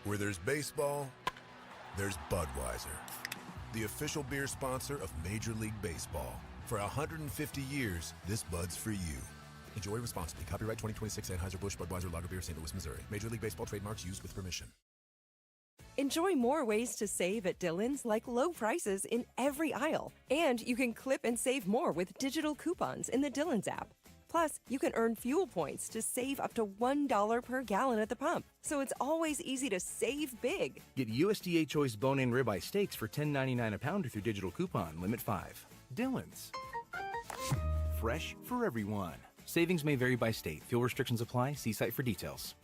Where there's baseball, there's Budweiser, the official beer sponsor of Major League Baseball. For 150 years, this Bud's for you. Enjoy responsibly. Copyright 2026 Anheuser-Busch Budweiser Lager Beer, St. Louis, Missouri. Major League Baseball trademarks used with permission. Enjoy more ways to save at Dillon's, like low prices in every aisle. And you can clip and save more with digital coupons in the Dillon's app. Plus, you can earn fuel points to save up to $1 per gallon at the pump. So it's always easy to save big. Get USDA Choice Bone-In Ribeye Steaks for $10.99 a pound through digital coupon, limit 5. Dillon's. Fresh for everyone. Savings may vary by state. Fuel restrictions apply. See site for details.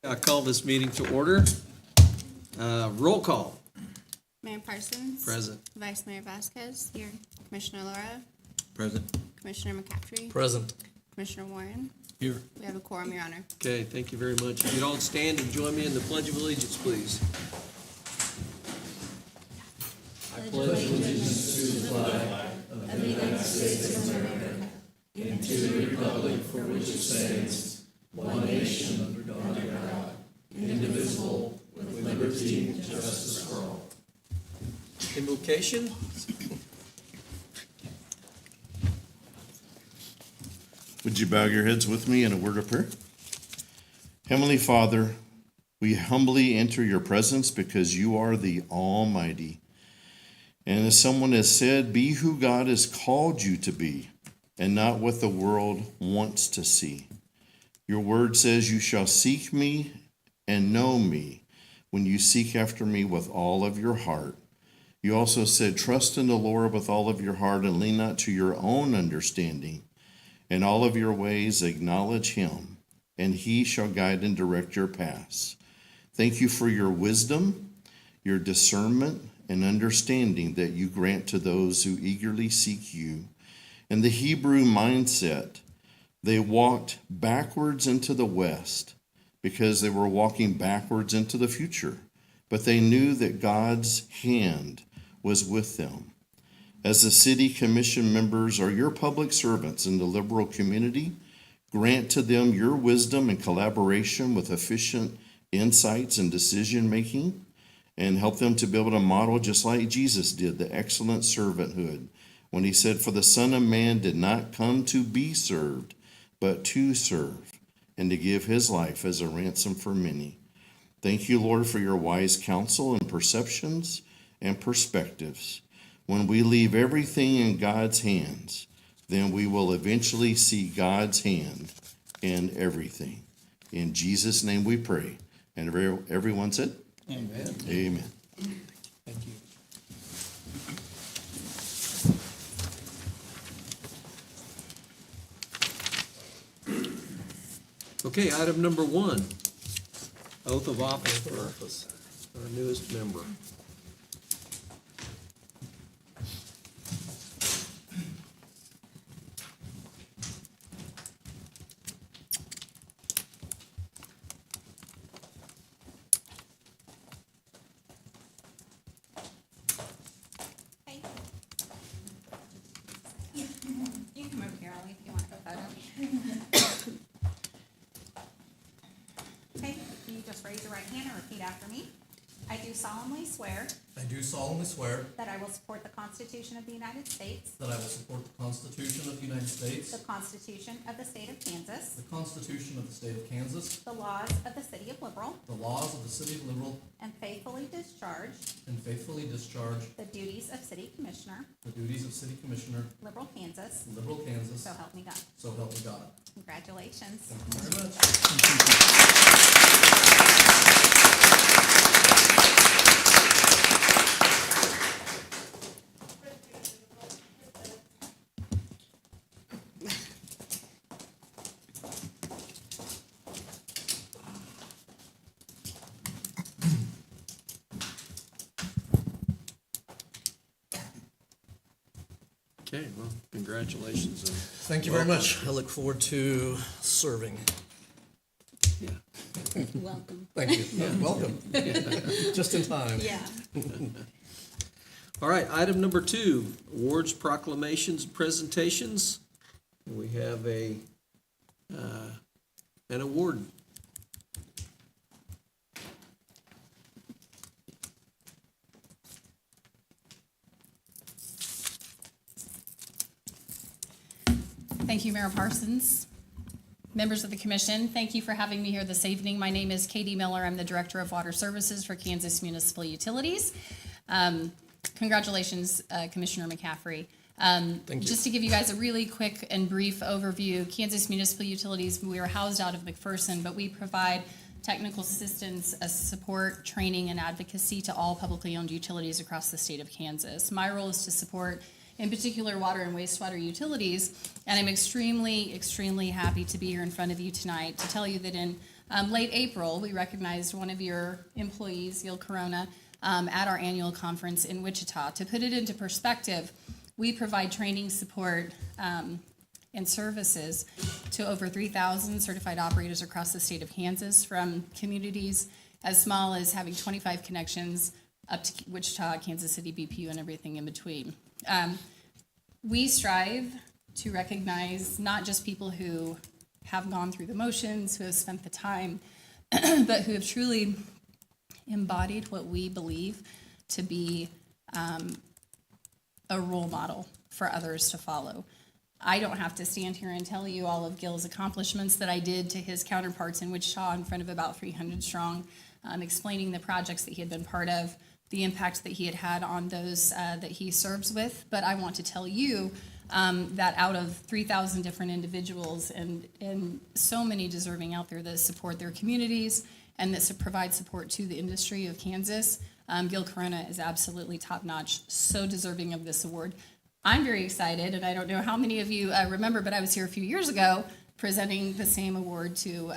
I call this meeting to order. Roll call. Mayor Parsons. Present. Vice Mayor Vasquez. Here. Commissioner Laura. Present. Commissioner McCaffrey. Present. Commissioner Warren. Here. We have a quorum, Your Honor. Okay, thank you very much. If you'd all stand and join me in the Pledge of Allegiance, please. Invocation. Would you bow your heads with me in a word of prayer? Heavenly Father, we humbly enter your presence because you are the Almighty. And as someone has said, be who God has called you to be and not what the world wants to see. Your word says you shall seek me and know me when you seek after me with all of your heart. You also said, trust in the Lord with all of your heart and lean not to your own understanding. In all of your ways acknowledge him, and he shall guide and direct your paths. Thank you for your wisdom, your discernment, and understanding that you grant to those who eagerly seek you. In the Hebrew mindset, they walked backwards into the west because they were walking backwards into the future, but they knew that God's hand was with them. As the city commission members are your public servants in the liberal community, grant to them your wisdom and collaboration with efficient insights and decision making, and help them to be able to model just like Jesus did, the excellent servanthood, when he said, for the Son of Man did not come to be served, but to serve, and to give his life as a ransom for many. Thank you, Lord, for your wise counsel and perceptions and perspectives. When we leave everything in God's hands, then we will eventually see God's hand in everything. In Jesus' name we pray. And everyone said, Amen. amen. Thank you. Okay, item number 1, oath of office for our newest member. Hey. You come over here, Ollie, if you want a photo. Okay, you just raise your right hand and repeat after me. I do solemnly swear I do solemnly swear that I will support the Constitution of the United States, that I will support the Constitution of the United States, the Constitution of the State of Kansas, the Constitution of the State of Kansas, the laws of the City of Liberal, the laws of the City of Liberal, and faithfully discharge and faithfully discharge the duties of City Commissioner, the duties of City Commissioner, Liberal, Kansas. Liberal, Kansas. So help me God. So help me God. Congratulations. Thank you very much. Okay, well, congratulations. And Thank you very much. I look forward to serving. yeah. Welcome. Thank you. Welcome. Just in time. Yeah. All right, item number 2, awards, proclamations, and presentations. We have an award. Thank you, Mayor Parsons. Members of the commission, thank you for having me here this evening. My name is Katie Miller. I'm the Director of Water Services for Kansas Municipal Utilities. Congratulations, Commissioner McCaffrey. Thank you. Just to give you guys a really quick and brief overview, Kansas Municipal Utilities, we are housed out of McPherson, but we provide technical assistance, support, training, and advocacy to all publicly owned utilities across the state of Kansas. My role is to support, in particular, water and wastewater utilities, and I'm extremely, extremely happy to be here in front of you tonight to tell you that in Late April, we recognized one of your employees, Gil Corona, at our annual conference in Wichita. To put it into perspective, we provide training, support, and services to over 3,000 certified operators across the state of Kansas, from communities as small as having 25 connections up to Wichita, Kansas City, BPU, and everything in between. We strive to recognize not just people who have gone through the motions, who have spent the time, but who have truly embodied what we believe to be a role model for others to follow. I don't have to stand here and tell you all of Gil's accomplishments that I did to his counterparts in Wichita in front of about 300 strong, explaining the projects that he had been part of, the impact that he had had on those that he serves with. But I want to tell you that out of 3,000 different individuals and so many deserving out there that support their communities and that provide support to the industry of Kansas, Gil Corona is absolutely top-notch, so deserving of this award. I'm very excited, and I don't know how many of you remember, but I was here a few years ago presenting the same award to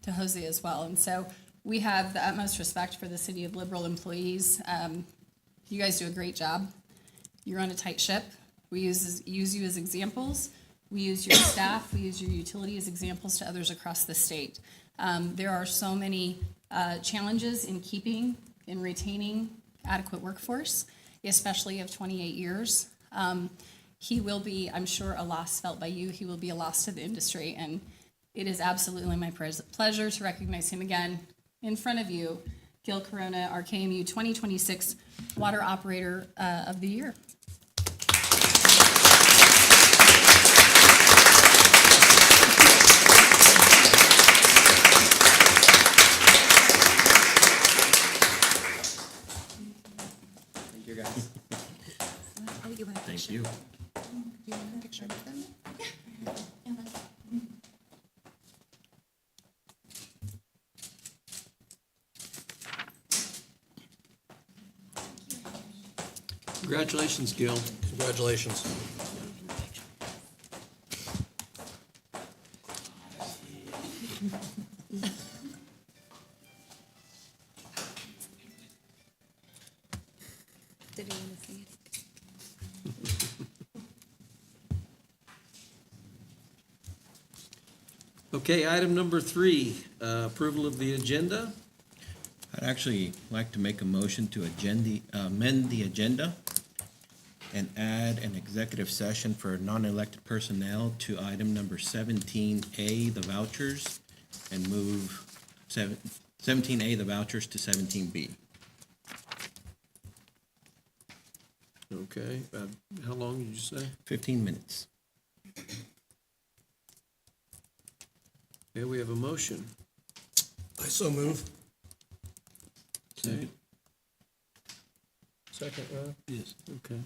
Jose as well. And so we have the utmost respect for the City of Liberal employees. You guys do a great job. You're on a tight ship. We use you as examples. We use your staff. We use your utility as examples to others across the state. There are so many challenges in keeping and retaining adequate workforce, especially of 28 years. He will be, I'm sure, a loss felt by you. He will be a loss to the industry, and it is absolutely my pleasure to recognize him again in front of you, Gil Corona, our KMU 2026 Water Operator of the Year. Thank you, guys. Thank you. You want a picture with them? Congratulations, Gil. Congratulations. Did you want to see it? Okay, item number 3, approval of the agenda. I'd actually like to make a motion to amend the agenda and add an executive session for non-elected personnel to item number 17A, the vouchers, and move 17A, the vouchers, to 17B. Okay, how long did you say? 15 minutes. Okay, we have a motion. I so move. Okay, Second, Ron? yes, okay.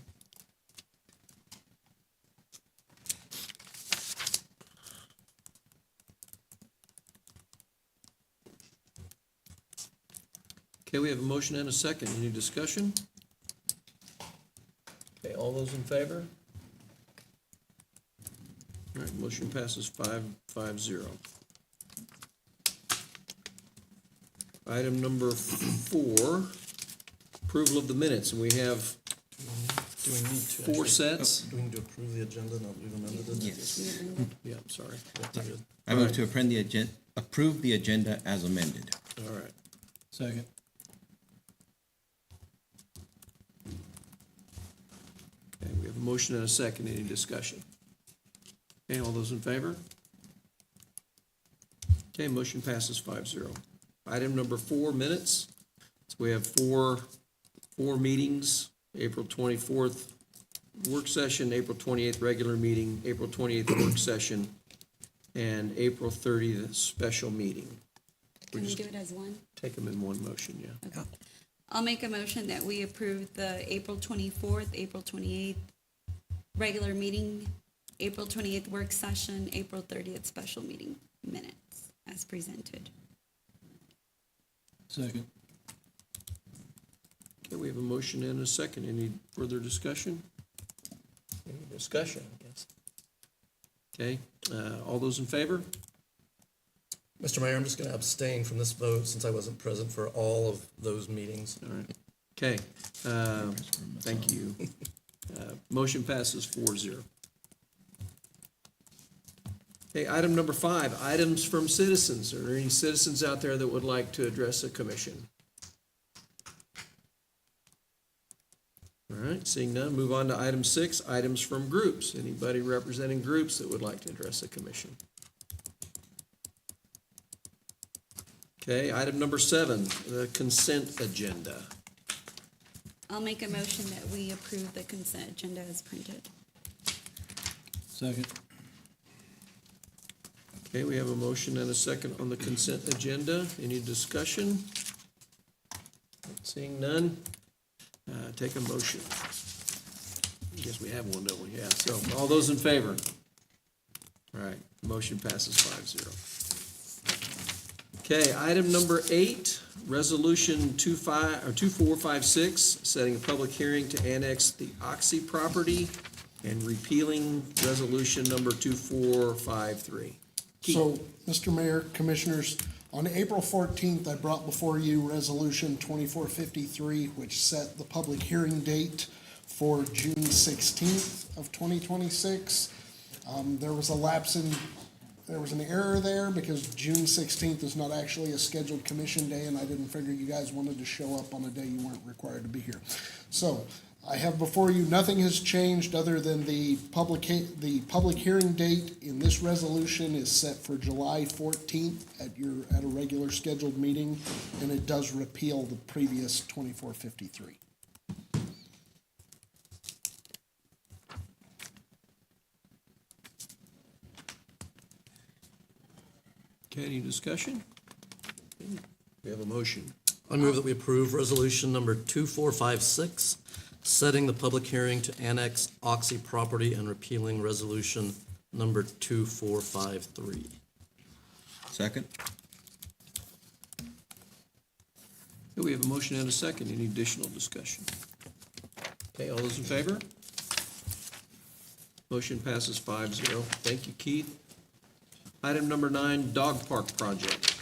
Okay, we have a motion and a second. Any discussion? Okay, all those in favor? All right, motion passes 5-0. Item number 4, approval of the minutes, and we have Do we need to? 4 actually- sets. Do we need to approve the agenda now that we've amended it? Yes. Yeah, I'm sorry. Okay, good. I move to approve the agenda as amended. All right. Second. Okay, we have a motion and a second. Any discussion? Okay, all those in favor? Okay, motion passes 5-0. Item number 4, minutes. So we have four meetings, April 24th work session, April 28th regular meeting, April 28th work session, and April 30th special meeting. Can we do it as one? Take them in one motion, yeah. Okay. I'll make a motion that we approve the April 24th, April 28th regular meeting, April 28th work session, April 30th special meeting minutes as presented. Second. Okay, we have a motion and a second. Any further discussion? Any discussion, I guess? Okay, all those in favor? Mr. Mayor, I'm just going to abstain from this vote since I wasn't present for all of those meetings. All right. Okay, thank you. Motion passes 4-0. Okay, item number 5, items from citizens. Are there any citizens out there that would like to address the commission? All right, seeing none, move on to item 6, items from groups. Anybody representing groups that would like to address the commission? Okay, item number 7, the consent agenda. I'll make a motion that we approve the consent agenda as printed. Second. Okay, we have a motion and a second on the consent agenda. Any discussion? Seeing none, take a motion. I guess we have one, don't we? Yeah, so all those in favor? All right, motion passes 5-0. Okay, item number 8, resolution 2456, setting a public hearing to annex the Oxy property and repealing resolution number 2453. Keith. So, Mr. Mayor, Commissioners, on April 14th, I brought before you Resolution 2453, which set the public hearing date for June 16th of 2026. There was a lapse in, there was an error there because June 16th is not actually a scheduled commission day, and I didn't figure you guys wanted to show up on a day you weren't required to be here. So, I have before you, nothing has changed other than the public hearing date in this resolution is set for July 14th at a regular scheduled meeting, and it does repeal the previous 2453. Okay, any discussion? We have a motion. I move that we approve resolution number 2456, setting the public hearing to annex Oxy property and repealing resolution number 2453. Second. Okay, we have a motion and a second. Any additional discussion? Okay, all those in favor? Motion passes 5-0. Thank you, Keith. Item number 9, dog park project.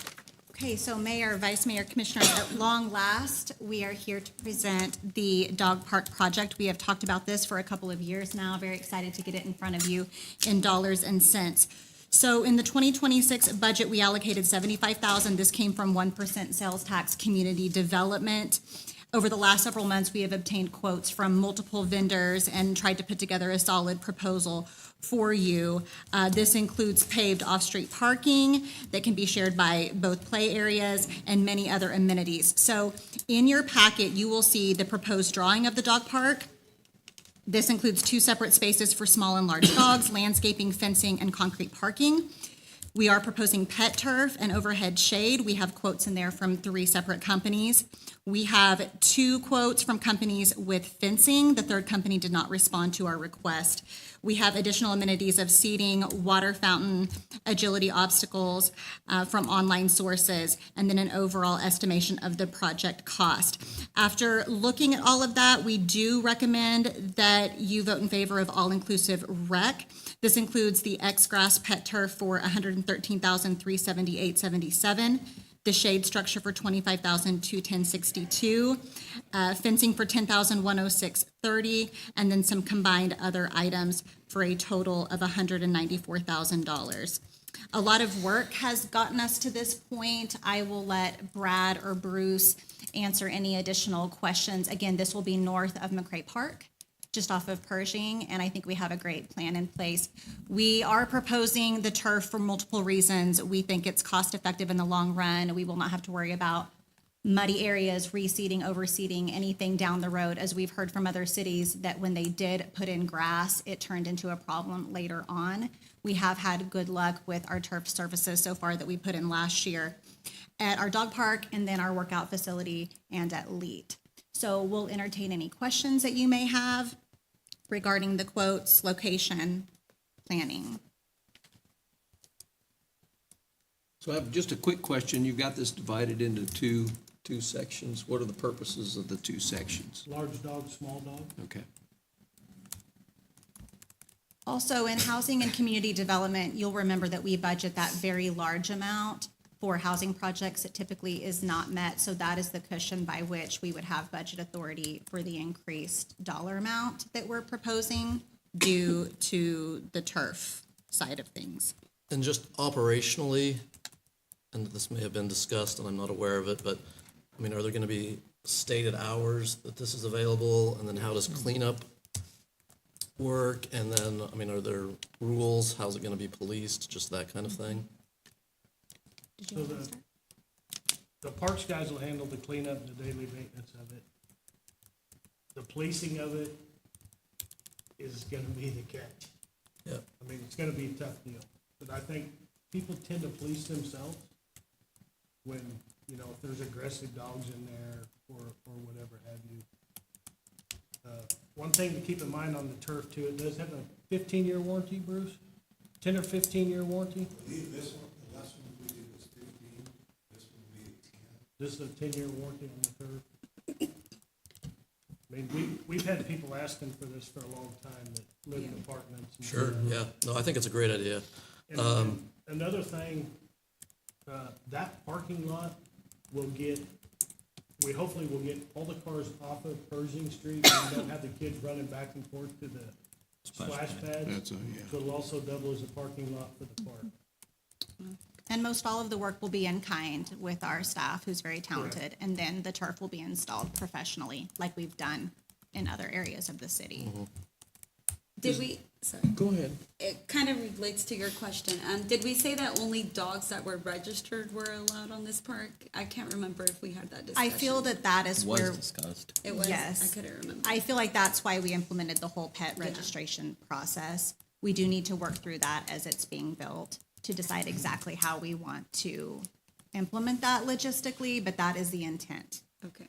Okay, so Mayor, Vice Mayor, Commissioners, at long last, we are here to present the dog park project. We have talked about this for a couple of years now. Very excited to get it in front of you in dollars and cents. So in the 2026 budget, we allocated $75,000. This came from 1% sales tax community development. Over the last several months, we have obtained quotes from multiple vendors and tried to put together a solid proposal for you. This includes paved off-street parking that can be shared by both play areas and many other amenities. So in your packet, you will see the proposed drawing of the dog park. This includes 2 separate spaces for small and large dogs, landscaping, fencing, and concrete parking. We are proposing pet turf and overhead shade. We have quotes in there from 3 separate companies. We have 2 quotes from companies with fencing. The third company did not respond to our request. We have additional amenities of seating, water fountain, agility obstacles from online sources, and then an overall estimation of the project cost. After looking at all of that, we do recommend that you vote in favor of all-inclusive rec. This includes the X-Grass Pet Turf for $113,378.77, the shade structure for $25,210.62, fencing for $10,106.30, and then some combined other items for a total of $194,000. A lot of work has gotten us to this point. I will let Brad or Bruce answer any additional questions. Again, this will be north of McCray Park, just off of Pershing, and I think we have a great plan in place. We are proposing the turf for multiple reasons. We think it's cost effective in the long run. We will not have to worry about muddy areas, reseeding, overseeding, anything down the road, as we've heard from other cities that when they did put in grass, it turned into a problem later on. We have had good luck with our turf services so far that we put in last year at our dog park and then our workout facility and at LEAT. So we'll entertain any questions that you may have regarding the quotes, location, planning. So I have just a quick question. You've got this divided into two sections. What are the purposes of the 2 sections? Large dog, small dog. Okay. Also, in housing and community development, you'll remember that we budget that very large amount for housing projects, it typically is not met. So that is the cushion by which we would have budget authority for the increased dollar amount that we're proposing due to the turf side of things. And just operationally, and this may have been discussed and I'm not aware of it, but, I mean, are there gonna be stated hours that this is available? And then how does cleanup work? And then, I mean, are there rules? How's it gonna be policed? Just that kind of thing? Did you So want to start? the parks guys will handle the cleanup and the daily maintenance of it. The policing of it is gonna be the catch. Yeah. I mean, it's gonna be a tough deal, but I think people tend to police themselves when, you know, if there's aggressive dogs in there or whatever have you. One thing to keep in mind on the turf too, it does have a 15-year warranty, Bruce? 10 or 15-year warranty? This one, the last one we did was 15, this one will be 10. This is a 10-year warranty on the turf. I mean, we've had people asking for this for a long time that live in apartments. And Sure, yeah. No, I think it's a great idea. And another thing, that parking lot will get, we hopefully will get all the cars off of Pershing Street and don't have the kids running back and forth to the splash pads. So it'll also double as a parking lot for the park. And most all of the work will be in kind with our staff, who's very talented, and then the turf will be installed professionally, like we've done in other areas of the city. Did we, sorry, Go ahead. it kind of relates to your question. Did we say that only dogs that were registered were allowed on this park? I can't remember if we had that I discussion. feel that is Was where, discussed. It was, yes. I couldn't remember. I feel like that's why we implemented the whole pet registration process. We do need to work through that as it's being built to decide exactly how we want to implement that logistically, but that is the intent. Okay.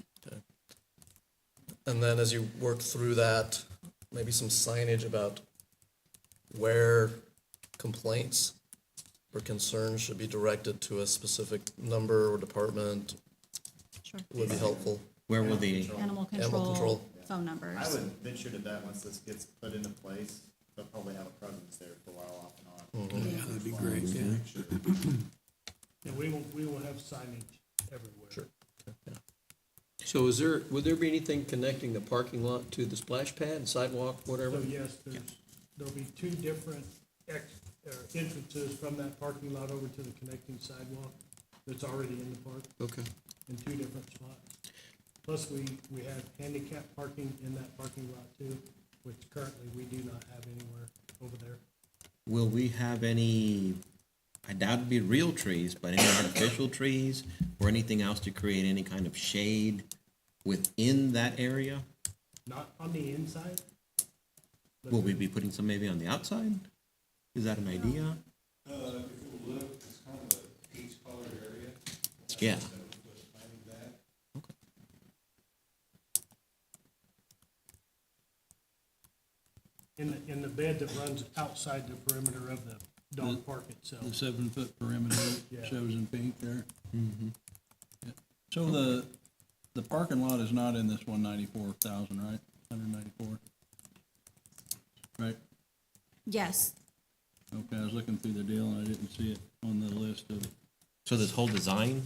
And then as you work through that, maybe some signage about where complaints or concerns should be directed to a specific number or department Sure. would be helpful. Where will the, Animal control. control, phone numbers. I would venture to bet once this gets put into place, they'll probably have a presence there for a while off and on. Yeah, that'd be great, yeah. Yeah, we will have signage everywhere. Sure. So would there be anything connecting the parking lot to the splash pad, sidewalk, whatever? So yes, there'll be two different entrances from that parking lot over to the connecting sidewalk that's already in the park Okay. in two different spots. Plus, we have handicap parking in that parking lot too, which currently we do not have anywhere over there. will we have any, I doubt it'd be real trees, but any artificial trees or anything else to create any kind of shade within that area? Not on the inside. but Will we be putting some maybe on the outside? Is that an idea? If you look, it's kind of a peach colored area. Yeah. Was planning that. In the bed that runs outside the perimeter of the dog park itself. The 7-foot perimeter Yeah. shows in pink there. Yeah. So the parking lot is not in this 194,000, right? 194? Right? Yes, Okay, I was looking through the deal and I didn't see it on the list of, So this whole design,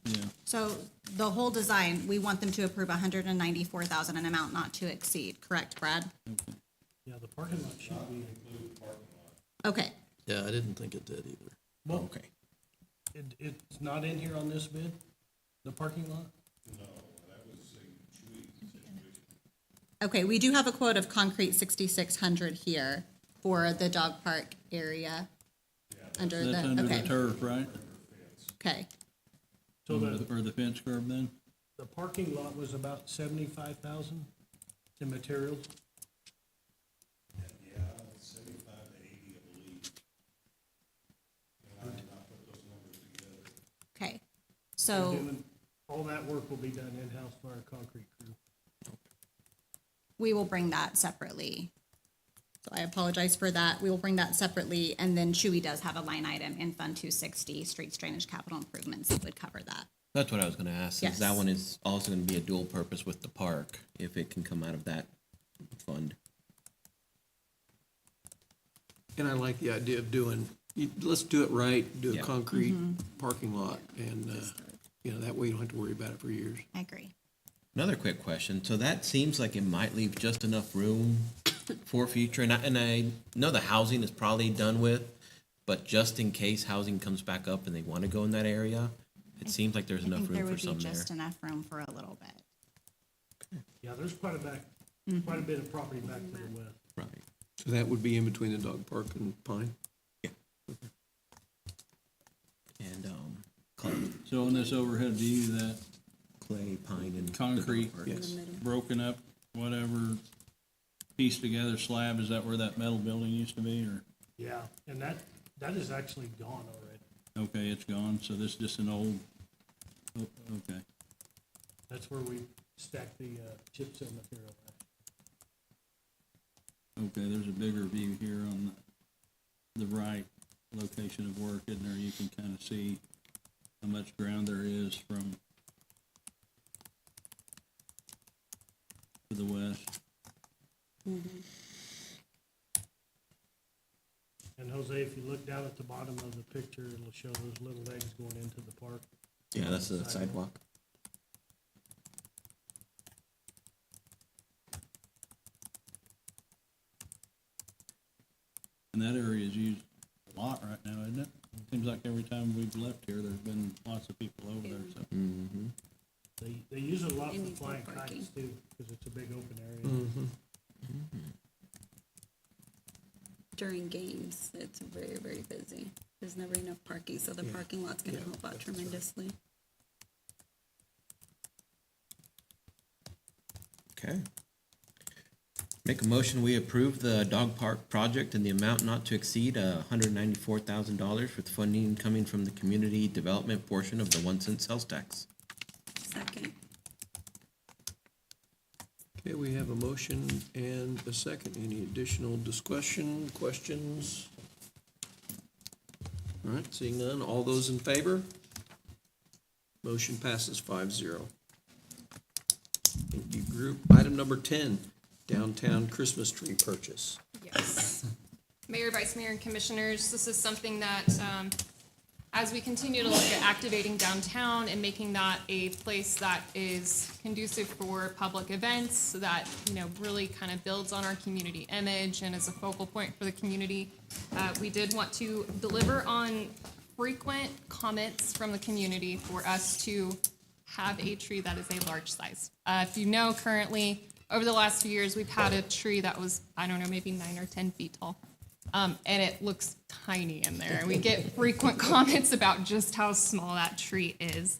yeah. so the whole design, we want them to approve 194,000, an amount not to exceed, correct, Brad? Yeah, the parking lot should be, Okay, Yeah, I didn't think it did either. well, okay. it's not in here on this bid, the parking lot? okay, we do have a quote of concrete 6,600 here for the dog park area. Under That's under the, the okay, turf, right? okay, So Or the fence curb then? the parking lot was about 75,000 in materials. Yeah, 75 to 80, I believe. And I did not put those numbers together. okay. So, Doing- all that work will be done in-house by our concrete crew. we will bring that separately. So I apologize for that. We will bring that separately, and then Chewy does have a line item in Fund 260, Streets Drainage Capital Improvements, that would cover that. That's what I was gonna ask, is that Yes. one is also gonna be a dual purpose with the park, if it can come out of that fund. And I like the idea of doing let's do it right, do a Yeah. concrete parking lot, and, that way you don't have to worry about it for years. I agree. Another quick question. So that seems like it might leave just enough room for future, and I know the housing is probably done with, but just in case housing comes back up and they want to go in that area, it seems like there's I enough think there room for would be some there. just enough room for a little bit. Yeah, there's quite a bit of property back to the west. Right. So that would be in between the dog park and Pine? And, So in this overhead view, that Clay, Pine, and. concrete, Yes. broken up, whatever, pieced together slab, is that where that metal building used to be, or? Yeah, and that is actually gone already. Okay, it's gone, so this is just an old, okay. That's where we stacked the chip seal material at. Okay, there's a bigger view here on the right location of work, isn't there? You can kind of see how much ground there is from to the west. And Jose, if you look down at the bottom of the picture, it'll show those little legs going into the park. Yeah, that's the sidewalk. And that area is used a lot right now, isn't it? Seems like every time we've left here, there's been lots of people over there, so. Mm-hmm. They use it a lot They for need more flying parking. kites too, because it's a big open area. During games, it's very, very busy. There's never enough parking, so the parking lot's gonna help out tremendously. Okay. Make a motion, we approve the dog park project in the amount not to exceed $194,000 with funding coming from the community development portion of the 1 cent sales tax. Second. Okay, we have a motion and a second. Any additional discussion, questions? All right, seeing none, all those in favor? Motion passes 5-0. Thank you, group. Item number 10, downtown Christmas tree purchase. Yes. Mayor, Vice Mayor, and Commissioners, this is something that, as we continue to look at activating downtown and making that a place that is conducive for public events, so that, really kind of builds on our community image and is a focal point for the community, we did want to deliver on frequent comments from the community for us to have a tree that is a large size. If you know, currently, over the last few years, we've had a tree that was, I don't know, maybe 9 or 10 feet tall. And it looks tiny in there. And we get frequent comments about just how small that tree is.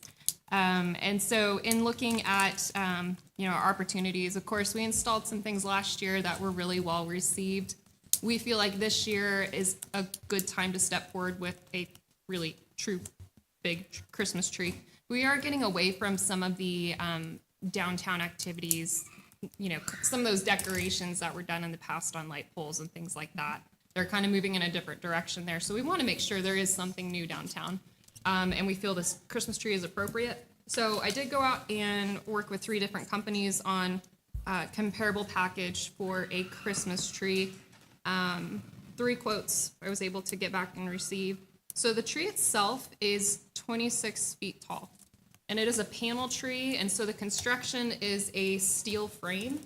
And so in looking at, our opportunities, of course, we installed some things last year that were really well received. We feel like this year is a good time to step forward with a really true big Christmas tree. We are getting away from some of the downtown activities, some of those decorations that were done in the past on light poles and things like that. They're kind of moving in a different direction there. So we want to make sure there is something new downtown. And we feel this Christmas tree is appropriate. So I did go out and work with 3 different companies on a comparable package for a Christmas tree. 3 quotes I was able to get back and receive. So the tree itself is 26 feet tall. And it is a panel tree, and so the construction is a steel frame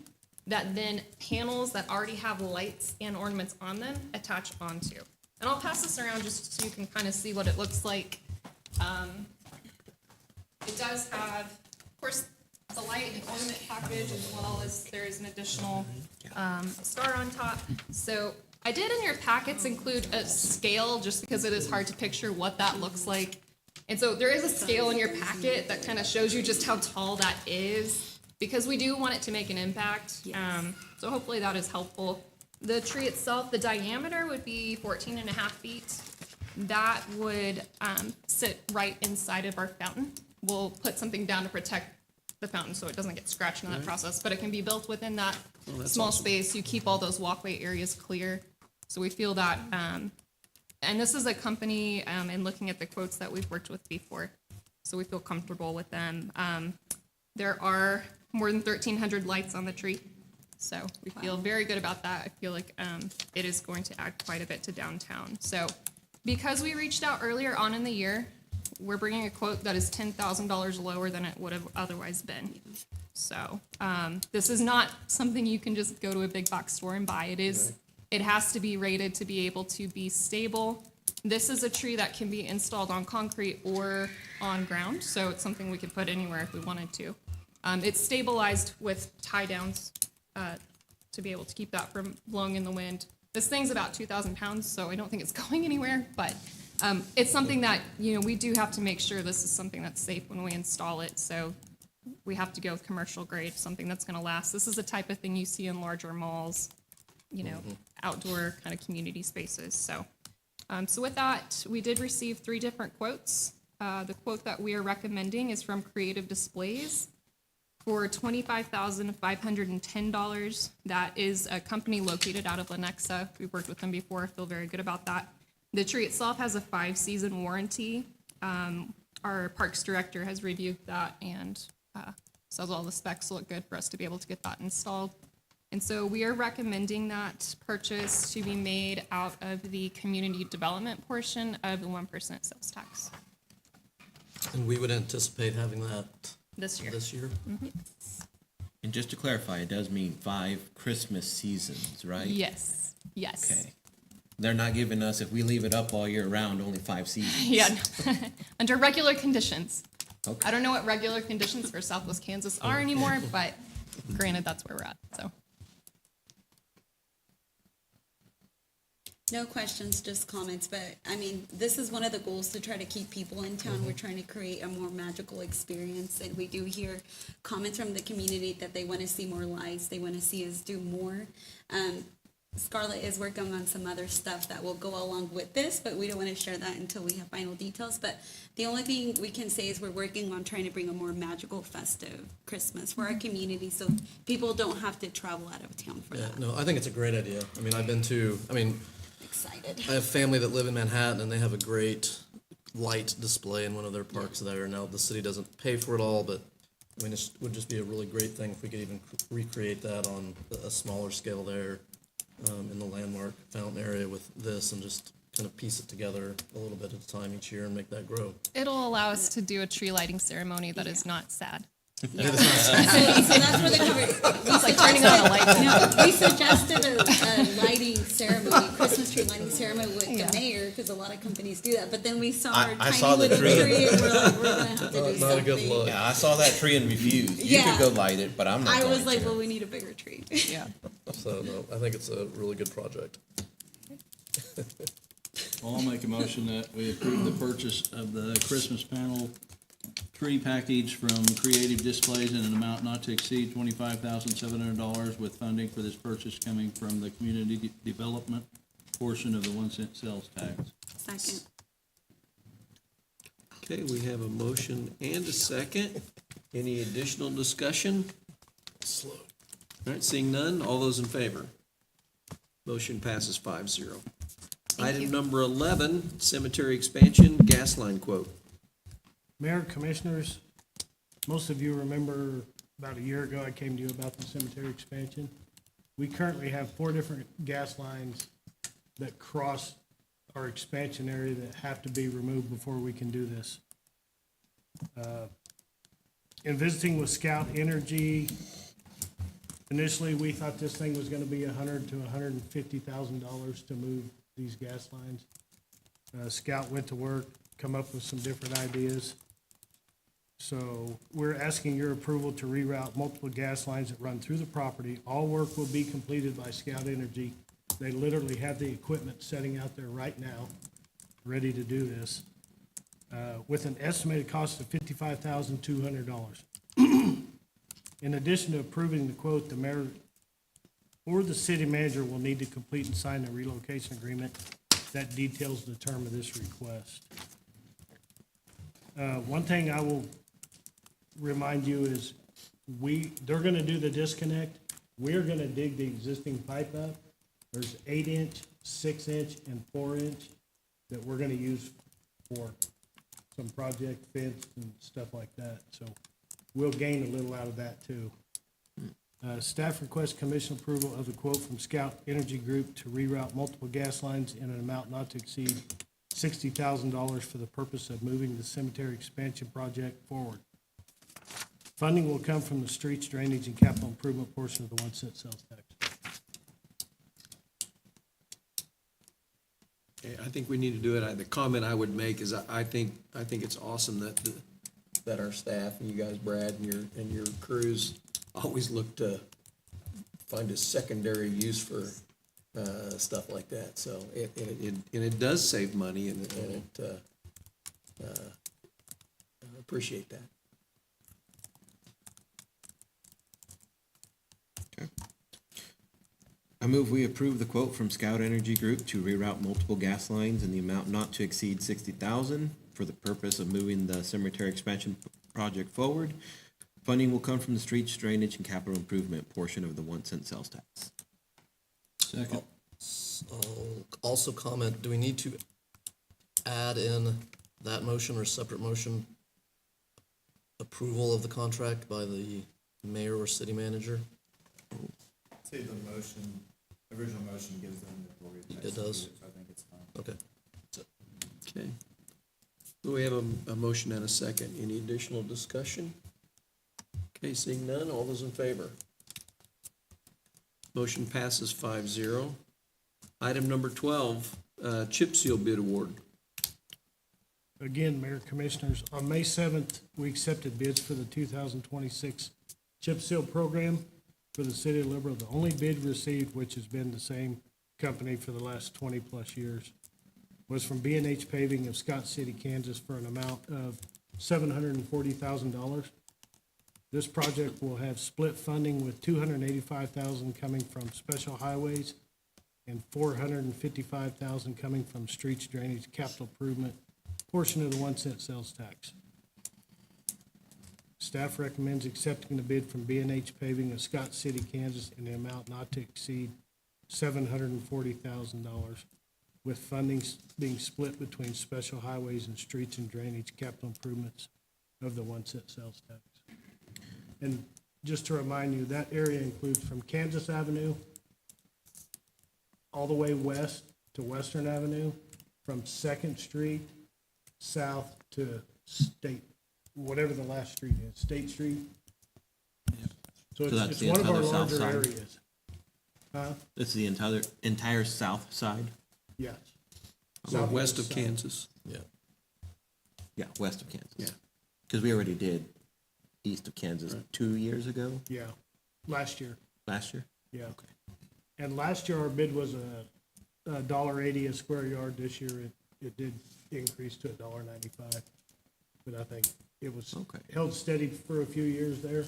that then panels that already have lights and ornaments on them attach onto. And I'll pass this around just so you can kind of see what it looks like. It does have, of course, the light and ornament package, as well as there's an additional star on top. So I did in your packets include a scale, just because it is hard to picture what that looks like. And so there is a scale in your packet that kind of shows you just how tall that is, because we do want it to make an impact. So hopefully that is helpful. The tree itself, the diameter would be 14.5 feet. That would sit right inside of our fountain. We'll put something down to protect the fountain so it doesn't get scratched in that process, but it can be built within that small space. You keep all those walkway areas clear. So we feel that, and this is a company, and looking at the quotes that we've worked with before, so we feel comfortable with them. There are more than 1,300 lights on the tree, so we feel very good about that. I feel like it is going to add quite a bit to downtown. So Because we reached out earlier on in the year, we're bringing a quote that is $10,000 lower than it would have otherwise been. So, this is not something you can just go to a big box store and buy. It has to be rated to be able to be stable. This is a tree that can be installed on concrete or on ground, so it's something we could put anywhere if we wanted to. It's stabilized with tie downs, to be able to keep that from blowing in the wind. This thing's about 2,000 pounds, so I don't think it's going anywhere, but it's something that, we do have to make sure this is something that's safe when we install it, so we have to go with commercial grade, something that's gonna last. This is the type of thing you see in larger malls, outdoor kind of community spaces, so. So with that, we did receive 3 different quotes. The quote that we are recommending is from Creative Displays for $25,510. That is a company located out of Lenexa. We've worked with them before, feel very good about that. The tree itself has a 5-season warranty. Our Parks Director has reviewed that and says all the specs look good for us to be able to get that installed. And so we are recommending that purchase to be made out of the community development portion of the 1% sales tax And we would anticipate having that this year. And just to clarify, it does mean 5 Christmas seasons, right? Yes, yes. Okay. They're not giving us, if we leave it up all year round, only 5 seasons. Yeah, under regular conditions. Okay. I don't know what regular conditions for Southwest Kansas are anymore, but granted, that's where we're at, so. No questions, just comments, but I mean, this is one of the goals to try to keep people in town. We're trying to create a more magical experience, and we do hear comments from the community that they want to see more lights, they want to see us do more. Scarlett is working on some other stuff that will go along with this, but we don't want to share that until we have final details. But the only thing we can say is we're working on trying to bring a more magical, festive Christmas for our community, so people don't have to travel out of town for that. No, I think it's a great idea. I mean, Excited. I have family that live in Manhattan, and they have a great light display in one of their parks there. Now, the city doesn't pay for it all, but, I mean, it would just be a really great thing if we could even recreate that on a smaller scale there in the landmark fountain area with this, and just kind of piece it together a little bit at a time each year and make that grow. It'll allow us to do a tree lighting ceremony that is not sad. Yeah. So that's where the cover. It's like turning on a light. No, we suggested a lighting ceremony, Christmas tree lighting ceremony with the mayor, because a lot of companies do that. But then we saw our I tiny saw the little tree. tree, and we're like, we're gonna have to do something. Not a good look. Yeah, I saw that tree and refused. You Yeah. could go light it, but I'm not I going was like, to. well, we need a bigger tree. Yeah. So, no, I think it's a really good project. Well, I'll make a motion that we approve the purchase of the Christmas panel tree package from Creative Displays in an amount not to exceed $25,700 with funding for this purchase coming from the community development portion of the 1 cent sales tax. Second. Okay, we have a motion and a second. Any additional discussion? Slow. All right, seeing none, all those in favor? Motion passes 5-0. Item number 11, cemetery expansion, gas line quote. Mayor, Commissioners, most of you remember about a year ago I came to you about the cemetery expansion. We currently have 4 different gas lines that cross our expansion area that have to be removed before we can do this. In visiting with Scout Energy, initially we thought this thing was gonna be $100,000 to $150,000 to move these gas lines. Scout went to work, come up with some different ideas. So we're asking your approval to reroute multiple gas lines that run through the property. All work will be completed by Scout Energy. They literally have the equipment setting out there right now, ready to do this, with an estimated cost of $55,200. In addition to approving the quote, the mayor or the city manager will need to complete and sign a relocation agreement that details the term of this request. One thing I will remind you is they're gonna do the disconnect. We're gonna dig the existing pipe up. There's 8-inch, 6-inch, and 4-inch that we're gonna use for some project fence and stuff like that. So we'll gain a little out of that too. Staff requests commission approval of the quote from Scout Energy Group to reroute multiple gas lines in an amount not to exceed $60,000 for the purpose of moving the cemetery expansion project forward. Funding will come from the streets, drainage, and capital improvement portion of the 1 cent sales tax. I think we need to do it. The comment I would make is I think it's awesome that our staff and you guys, Brad, and your crews always look to find a secondary use for stuff like that. So it does save money, and I appreciate that. I move we approve the quote from Scout Energy Group to reroute multiple gas lines in the amount not to exceed $60,000 for the purpose of moving the cemetery expansion project forward. Funding will come from the streets, drainage, and capital improvement portion of the 1 cent sales tax. Second. I'll also comment, do we need to add in that motion or separate motion approval of the contract by the mayor or city manager? Say the motion, original motion gives them the authority to It execute does? so I think it's fine. Okay. Okay. Do we have a motion and a second? Any additional discussion? Okay, seeing none, all those in favor? Motion passes 5-0. Item number 12, chip seal bid award. Again, Mayor Commissioners, on May 7th, we accepted bids for the 2026 chip seal program for the city of Liberal. The only bid received, which has been the same company for the last 20-plus years, was from B&H Paving of Scott City, Kansas, for an amount of $740,000. This project will have split funding with $285,000 coming from special highways and $455,000 coming from streets, drainage, capital improvement, portion of the 1 cent sales tax. Staff recommends accepting the bid from B&H Paving of Scott City, Kansas, in the amount not to exceed $740,000, with funding being split between special highways and streets and drainage capital improvements of the 1 cent sales tax. And just to remind you, that area includes from Kansas Avenue all the way west to Western Avenue, from Second Street south to State, whatever the last street is, State Street. So that's it's the one of our entire south larger side? areas. Huh? This is the entire south side? Yes. So west of South. Kansas. Yeah. Yeah, west of Kansas. Yeah. Because we already did east of Kansas 2 years ago, Yeah, last year, last year? yeah. Okay. And last year, our bid was a $1.80 a square yard. This year, it did increase to $1.95. But I think it was Okay. held steady for a few years there.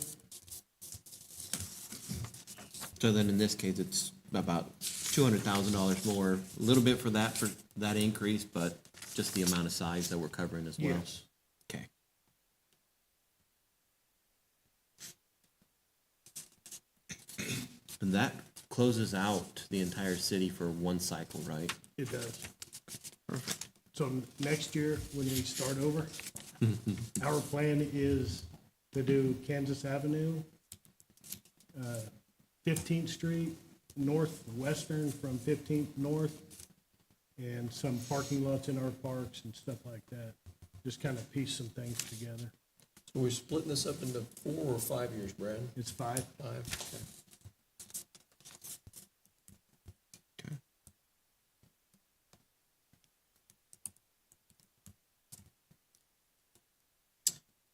So then in this case, it's about $200,000 more, a little bit for that increase, but just the amount of size that we're covering as well. Yes. Okay. And that closes out the entire city for one cycle, right? It does. So next year, when we start over, our plan is to do Kansas Avenue, 15th Street, Northwestern from 15th North, and some parking lots in our parks and stuff like that. Just kind of piece some things together. So we're splitting this up into 4 or 5 years, Brad? It's 5. 5, okay.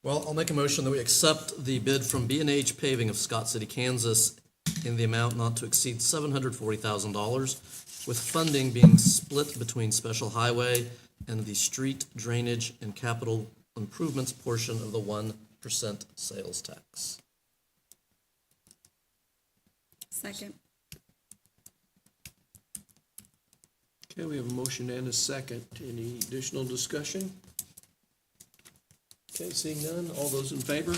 Well, I'll make a motion that we accept the bid from B&H Paving of Scott City, Kansas in the amount not to exceed $740,000, with funding being split between special highway and the street drainage and capital improvements portion of the 1% sales tax. Second. Okay, we have a motion and a second. Any additional discussion? Okay, seeing none, all those in favor?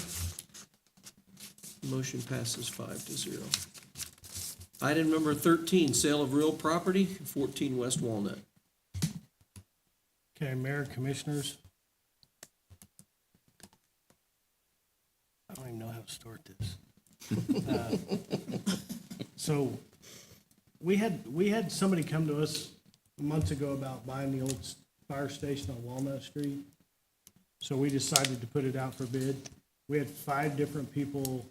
Motion passes 5-0. Item number 13, sale of real property, 14 West Walnut. Okay, Mayor, Commissioners. I don't even know how to start this. So, we had somebody come to us months ago about buying the old fire station on Walnut Street. So we decided to put it out for bid. We had 5 different people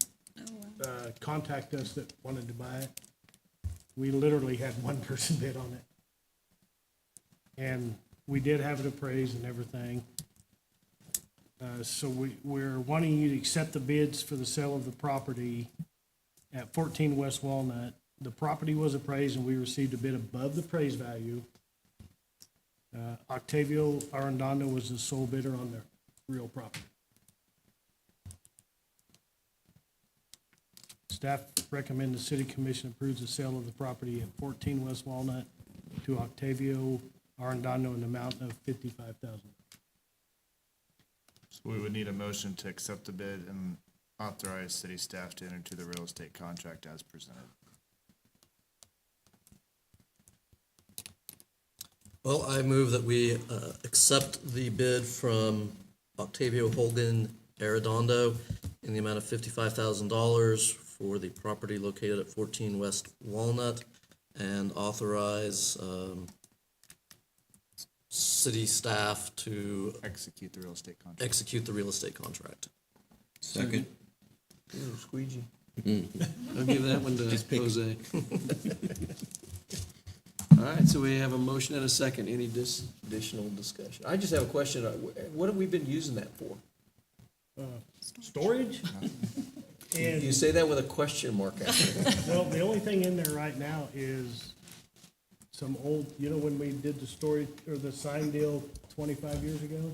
contact us that wanted to buy it. We literally had one person bid on it. And we did have it appraised and everything. So we're wanting you to accept the bids for the sale of the property at 14 West Walnut. The property was appraised and we received a bid above the appraised value. Octavio Arredondo was the sole bidder on the real property. Staff recommend the city commission approves the sale of the property at 14 West Walnut to Octavio Arredondo in the amount of $55,000. So we would need a motion to accept the bid and authorize city staff to enter into the real estate contract as presented. Well, I move that we accept the bid from Octavio Holgan Arredondo in the amount of $55,000 for the property located at 14 West Walnut, and authorize city staff to Execute the real estate contract. execute the real estate contract. Second. Ooh, squeegee. I'll give that one to Jose. All right, so we have a motion and a second. Any additional discussion? I just have a question. What have we been using that for? Storage? And You say that with a question mark after it. well, the only thing in there right now is some old, you know, when we did the story or the sign deal 25 years ago,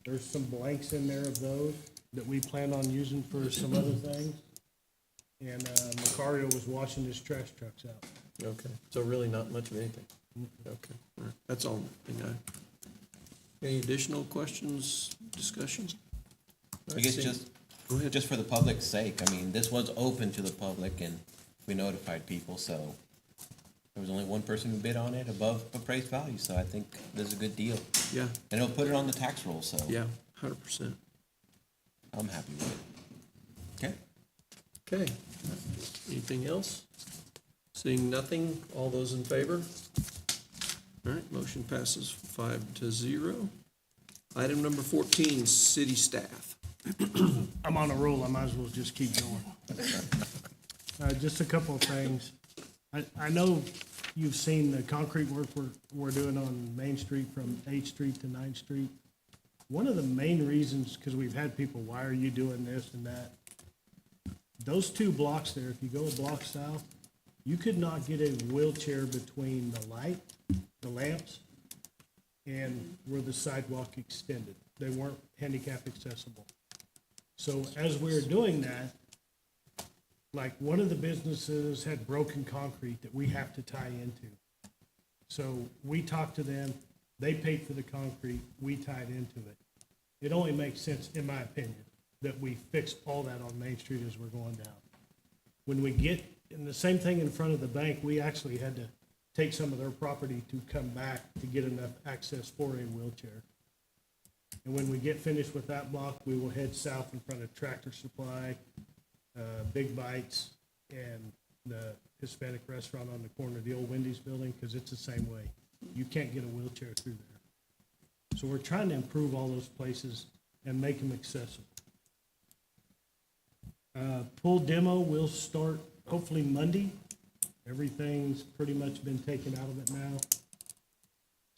there's some blanks in there of those that we plan on using for some other things. And Macario was washing his trash trucks out. Okay, so really not much of anything. Okay, all right. That's all. Any additional questions, discussions? I guess just, Go ahead. just for the public's sake, I mean, this was open to the public and we notified people, so there was only one person who bid on it above appraised value, so I think this is a good deal. Yeah, And it'll put it on the tax roll, so yeah, 100%. I'm happy with it. Okay? Okay. Anything else? Seeing nothing, all those in favor? All right, motion passes 5-0. Item number 14, city staff. I'm on a roll, I might as well just keep going. Just a couple of things. I know you've seen the concrete work we're doing on Main Street from 8th Street to 9th Street. One of the main reasons, because we've had people, why are you doing this and that? Those 2 blocks there, if you go a block south, you could not get a wheelchair between the light, the lamps, and where the sidewalk extended. They weren't handicap accessible. So as we were doing that, like one of the businesses had broken concrete that we have to tie into. So we talked to them, they paid for the concrete, we tied into it. It only makes sense, in my opinion, that we fix all that on Main Street as we're going down. When we get, and the same thing in front of the bank, we actually had to take some of their property to come back to get enough access for a wheelchair. And when we get finished with that block, we will head south in front of Tractor Supply, Big Bites, and the Hispanic restaurant on the corner of the old Wendy's building, because it's the same way. You can't get a wheelchair through there. So we're trying to improve all those places and make them accessible. Pool demo will start hopefully Monday. Everything's pretty much been taken out of it now.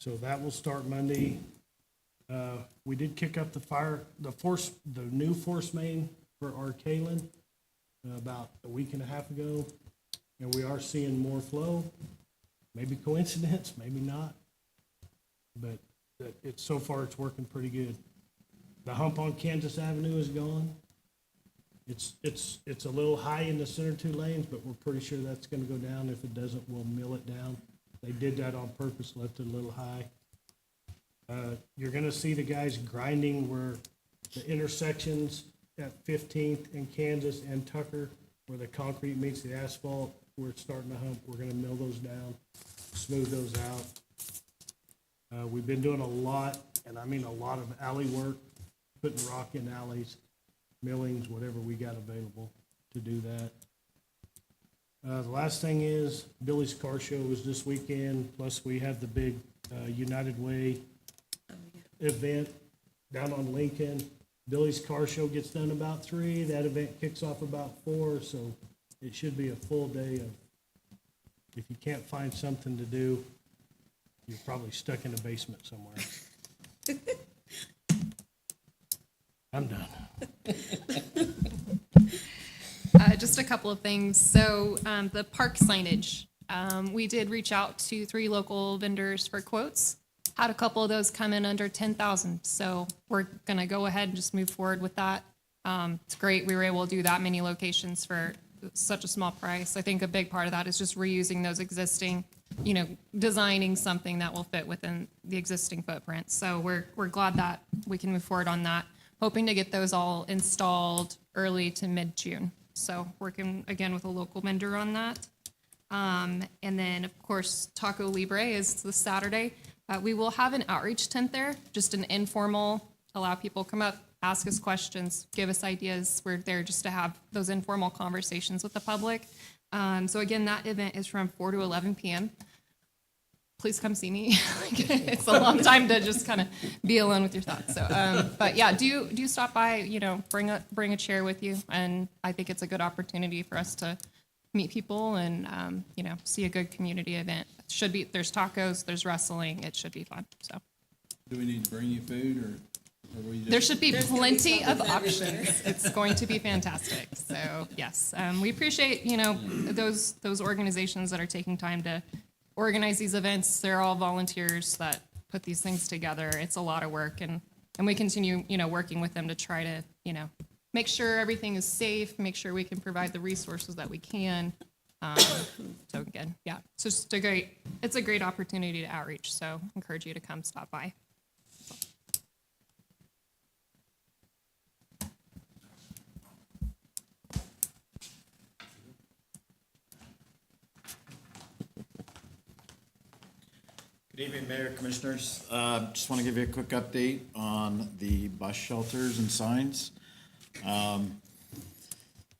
So that will start Monday. We did kick up the new force main for Arcalen about a week and a half ago, and we are seeing more flow. Maybe coincidence, maybe not, but so far it's working pretty good. The hump on Kansas Avenue is gone. It's a little high in the center 2 lanes, but we're pretty sure that's gonna go down. If it doesn't, we'll mill it down. They did that on purpose, left it a little high. You're gonna see the guys grinding where the intersections at 15th and Kansas and Tucker, where the concrete meets the asphalt, where it's starting to hump, we're gonna mill those down, smooth those out. We've been doing a lot, and I mean a lot of alley work, putting rock in alleys, millings, whatever we got available to do that. The last thing is Billy's Car Show was this weekend, plus we have the big United Way event down on Lincoln. Billy's Car Show gets done about 3. That event kicks off about 4, so it should be a full day of, if you can't find something to do, you're probably stuck in a basement somewhere. I'm done. Just a couple of things. So the park signage, we did reach out to 3 local vendors for quotes. Had a couple of those come in under 10,000. So we're going to go ahead and just move forward with that. It's great. We were able to do that many locations for such a small price. I think a big part of that is just reusing those existing, designing something that will fit within the existing footprint. So we're glad that we can move forward on that. Hoping to get those all installed early to mid-June. So working again with a local vendor on that. And then of course, Taco Libre is this Saturday. We will have an outreach tent there, just an informal, allow people to come up, ask us questions, give us ideas. We're there just to have those informal conversations with the public. So again, that event is from 4 to 11 p.m. Please come see me. It's a long time to just kind of be alone with your thoughts. So, but yeah, do stop by, bring a chair with you. And I think it's a good opportunity for us to meet people and, see a good community event. There's tacos, there's wrestling. It should be fun. So Do we need to bring you food or we just? there should be plenty of options. It's going to be fantastic. So yes, we appreciate, those organizations that are taking time to organize these events. They're all volunteers that put these things together. It's a lot of work, and we continue, working with them to try to, make sure everything is safe, make sure we can provide the resources that we can. So again, yeah, it's a great opportunity to outreach. So encourage you to come stop by. Good evening, Mayor, Commissioners. Just want to give you a quick update on the bus shelters and signs.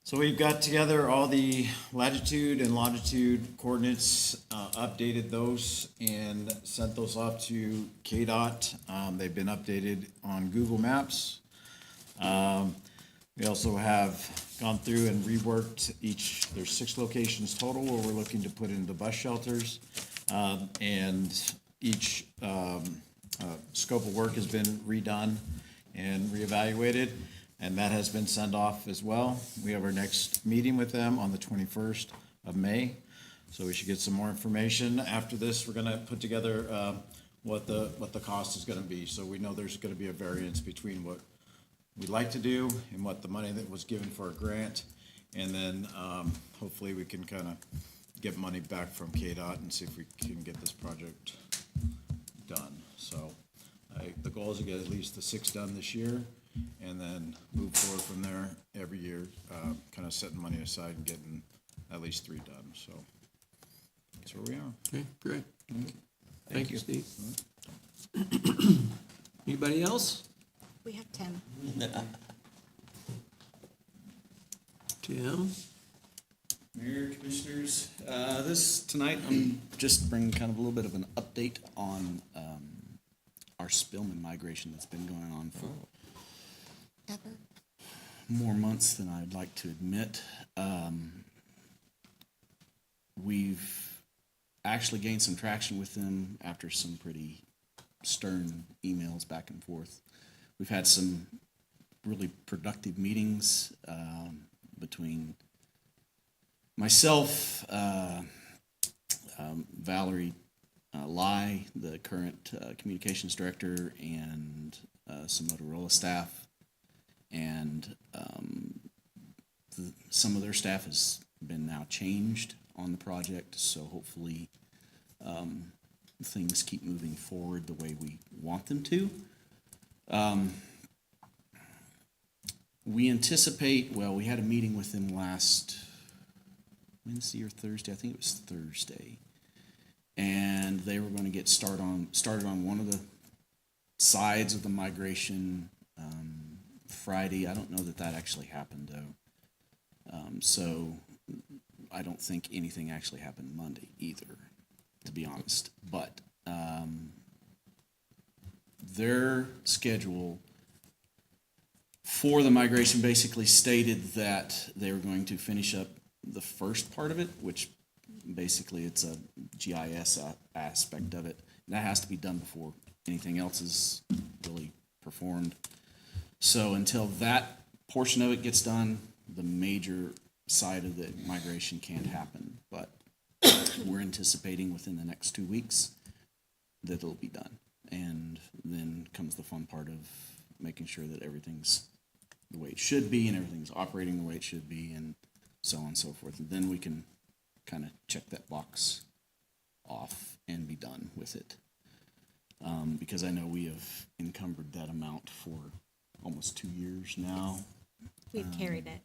So we've got together all the latitude and longitude coordinates, updated those and sent those off to KDOT. They've been updated on Google Maps. We also have gone through and reworked there's 6 locations total where we're looking to put in the bus shelters. And each scope of work has been redone and reevaluated, and that has been sent off as well. We have our next meeting with them on the 21st of May, so we should get some more information. After this, we're gonna put together what the cost is gonna be. So we know there's gonna be a variance between what we'd like to do and what the money that was given for a grant. And then hopefully we can kind of get money back from KDOT and see if we can get this project done. So the goal is to get at least the 6 done this year and then move forward from there every year, kind of setting money aside and getting at least 3 done. So that's where we are. Okay, great. Thank you, Steve. Anybody else? We have Tim. Tim? Mayor, Commissioners, tonight I'm just bringing kind of a little bit of an update on our Spillman migration that's been going on for more months than I'd like to admit. We've actually gained some traction with them after some pretty stern emails back and forth. We've had some really productive meetings between myself, Valerie Lai, the current communications director, and some Motorola staff, and some of their staff has been now changed on the project, so hopefully things keep moving forward the way we want them to. We anticipate, we had a meeting with them last Wednesday or Thursday, I think it was Thursday, and they were going to get started on one of the sides of the migration Friday. I don't know that actually happened though, so I don't think anything actually happened Monday either, to be honest. But their schedule for the migration basically stated that they were going to finish up the first part of it, which basically it's a GIS aspect of it. That has to be done before anything else is really performed. So until that portion of it gets done, the major side of the migration can't happen. But we're anticipating within the next 2 weeks that it'll be done. And then comes the fun part of making sure that everything's the way it should be and everything's operating the way it should be and so on and so forth. And then we can kind of check that box off and be done with it. Because I know we have encumbered that amount for almost 2 years now. We've carried it.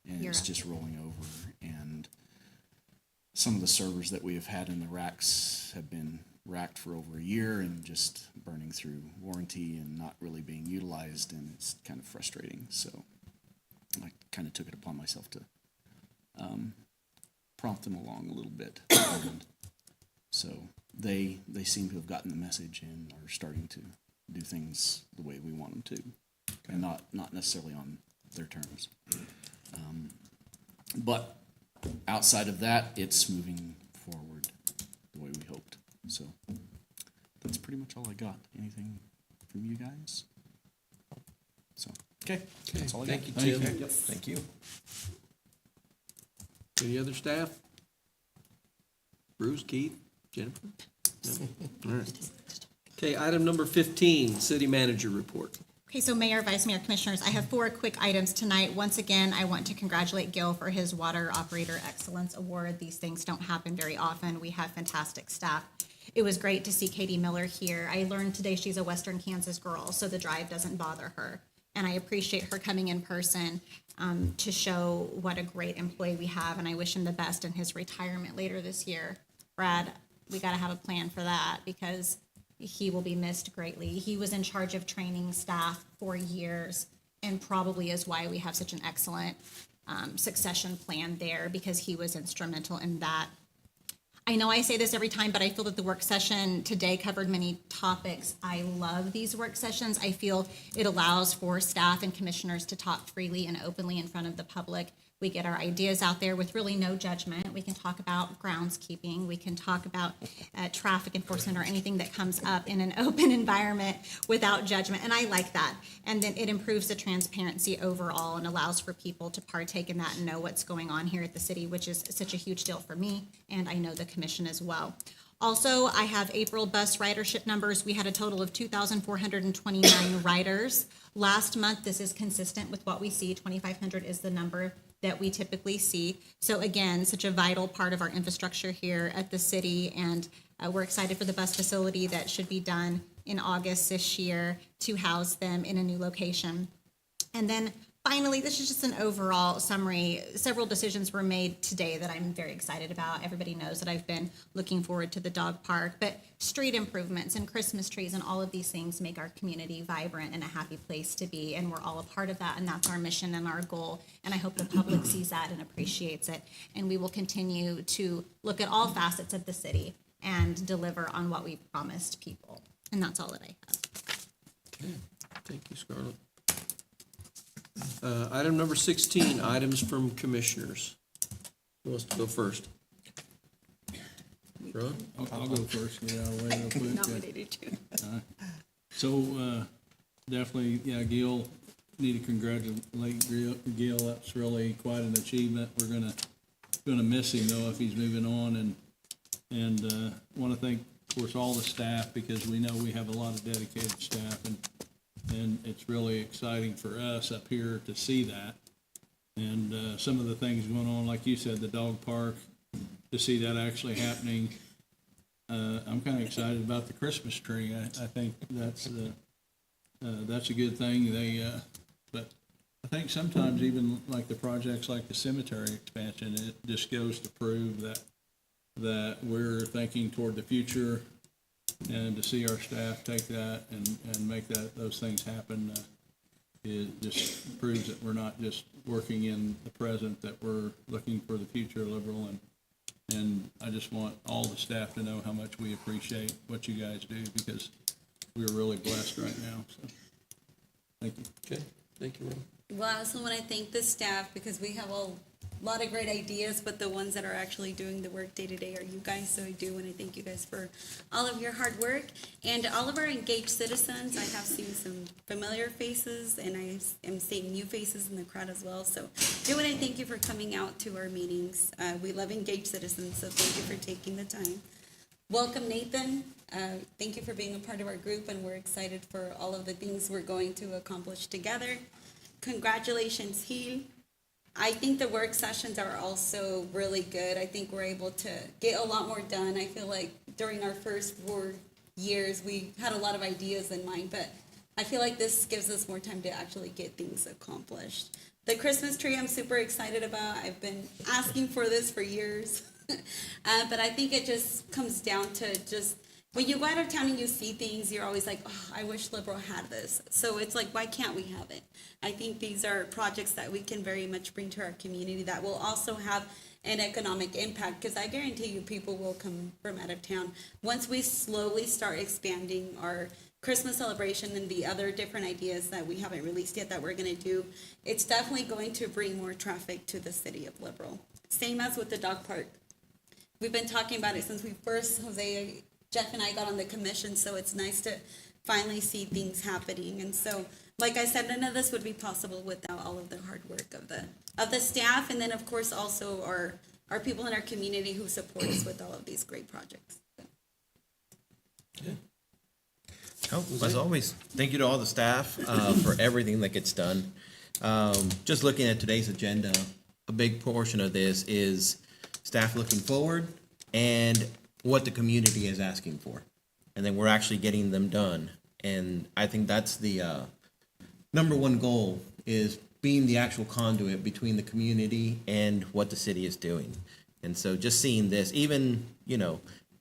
And it's just rolling over. And some of the servers that we have had in the racks have been racked for over a year and just burning through warranty and not really being utilized, and it's kind of frustrating. So I kind of took it upon myself to prompt them along a little bit. And so they seem to have gotten the message and are starting to do things the way we want them to, and not necessarily on their terms. But outside of that, it's moving forward the way we hoped. So that's pretty much all I got. Anything from you guys? So, okay. That's all I got. Thank you, Tim. Yep, thank you. Any other staff? Bruce, Keith, Jennifer? No? All right. Okay, item number 15, city manager report. Okay, so Mayor, Vice Mayor, Commissioners, I have 4 quick items tonight. Once again, I want to congratulate Gil for his Water Operator Excellence Award. These things don't happen very often. We have fantastic staff. It was great to see Katie Miller here. I learned today she's a Western Kansas girl, so the drive doesn't bother her. And I appreciate her coming in person to show what a great employee we have, and I wish him the best in his retirement later this year. Brad, we got to have a plan for that because he will be missed greatly. He was in charge of training staff for years and probably is why we have such an excellent succession plan there, because he was instrumental in that. I know I say this every time, but I feel that the work session today covered many topics. I love these work sessions. I feel it allows for staff and commissioners to talk freely and openly in front of the public. We get our ideas out there with really no judgment. We can talk about groundskeeping. We can talk about traffic enforcement or anything that comes up in an open environment without judgment. And I like that. And then it improves the transparency overall and allows for people to partake in that and know what's going on here at the city, which is such a huge deal for me. And I know the commission as well. Also, I have April bus ridership numbers. We had a total of 2,429 riders. Last month, this is consistent with what we see. 2,500 is the number that we typically see. So again, such a vital part of our infrastructure here at the city, and we're excited for the bus facility that should be done in August this year to house them in a new location. And then finally, this is just an overall summary. Several decisions were made today that I'm very excited about. Everybody knows that I've been looking forward to the dog park, but street improvements and Christmas trees and all of these things make our community vibrant and a happy place to be. And we're all a part of that. And that's our mission and our goal. And I hope the public sees that and appreciates it. And we will continue to look at all facets of the city and deliver on what we promised people. And that's all that I have. Okay, thank you, Scarlett. Item number 16, items from commissioners. Who wants to go first? Ron? I'll go first, get out of the way real quick. Nominated to. So, definitely, yeah, Gil, need to congratulate Gil. That's really quite an achievement. We're gonna miss him though if he's moving on, and want to thank, of course, all the staff, because we know we have a lot of dedicated staff, and it's really exciting for us up here to see that. And some of the things going on, like you said, the dog park, to see that actually happening. I'm kind of excited about the Christmas tree. I think that's a good thing. But I think sometimes even like the projects like the cemetery expansion, it just goes to prove that we're thinking toward the future, and to see our staff take that and make those things happen, it just proves that we're not just working in the present, that we're looking for the future liberal. And I just want all the staff to know how much we appreciate what you guys do, because we're really blessed right now, so, thank you. Okay, thank you, Ron. Well, I also want to thank the staff because we have a lot of great ideas, but the ones that are actually doing the work day to day are you guys. So I do want to thank you guys for all of your hard work and all of our engaged citizens. I have seen some familiar faces and I am seeing new faces in the crowd as well. So I do want to thank you for coming out to our meetings. We love engaged citizens, so thank you for taking the time. Welcome, Nathan. Thank you for being a part of our group, and we're excited for all of the things we're going to accomplish together. Congratulations, Gil. I think the work sessions are also really good. I think we're able to get a lot more done. I feel like during our first 4 years, we had a lot of ideas in mind, but I feel like this gives us more time to actually get things accomplished. The Christmas tree I'm super excited about. I've been asking for this for years. But I think it just comes down to just, when you go out of town and you see things, you're always like, oh, I wish Liberal had this. So it's like, why can't we have it? I think these are projects that we can very much bring to our community that will also have an economic impact, because I guarantee you people will come from out of town. Once we slowly start expanding our Christmas celebration and the other different ideas that we haven't released yet that we're going to do, it's definitely going to bring more traffic to the city of Liberal. Same as with the dog park. We've been talking about it since we first, Jeff and I got on the commission, so it's nice to finally see things happening. And so, like I said, none of this would be possible without all of the hard work of the staff, and then of course also our people in our community who support us with all of these great projects. Oh, as always, thank you to all the staff for everything that gets done. Just looking at today's agenda, a big portion of this is staff looking forward and what the community is asking for. And then we're actually getting them done. And I think that's the number one goal, is being the actual conduit between the community and what the city is doing. And so just seeing this, even,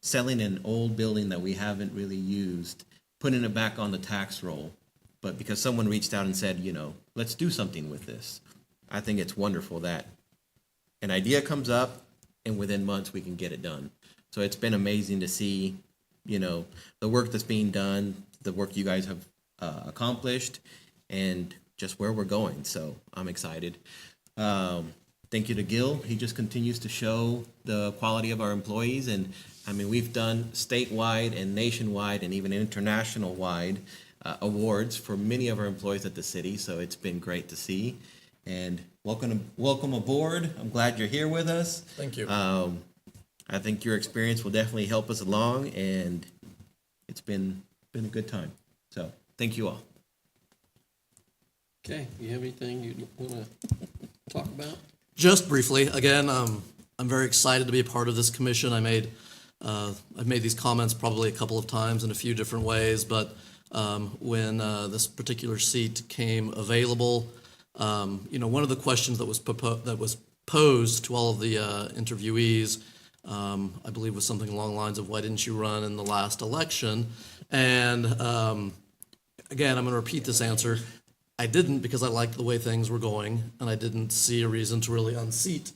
selling an old building that we haven't really used, putting it back on the tax roll, but because someone reached out and said, let's do something with this. I think it's wonderful that an idea comes up and within months we can get it done. So it's been amazing to see, the work that's being done, the work you guys have accomplished, and just where we're going. So I'm excited. Thank you to Gil. He just continues to show the quality of our employees. And we've done statewide and nationwide and even international wide awards for many of our employees at the city. So it's been great to see. And welcome aboard. I'm glad you're here with us. Thank you. I think your experience will definitely help us along, and it's been a good time. So thank you all. Okay, you have anything you want to talk about? Just briefly, again, I'm very excited to be a part of this commission. I've made these comments probably a couple of times in a few different ways, but when this particular seat came available, one of the questions that was posed to all of the interviewees, I believe, was something along the lines of, why didn't you run in the last election? And again, I'm going to repeat this answer. I didn't, because I liked the way things were going, and I didn't see a reason to really unseat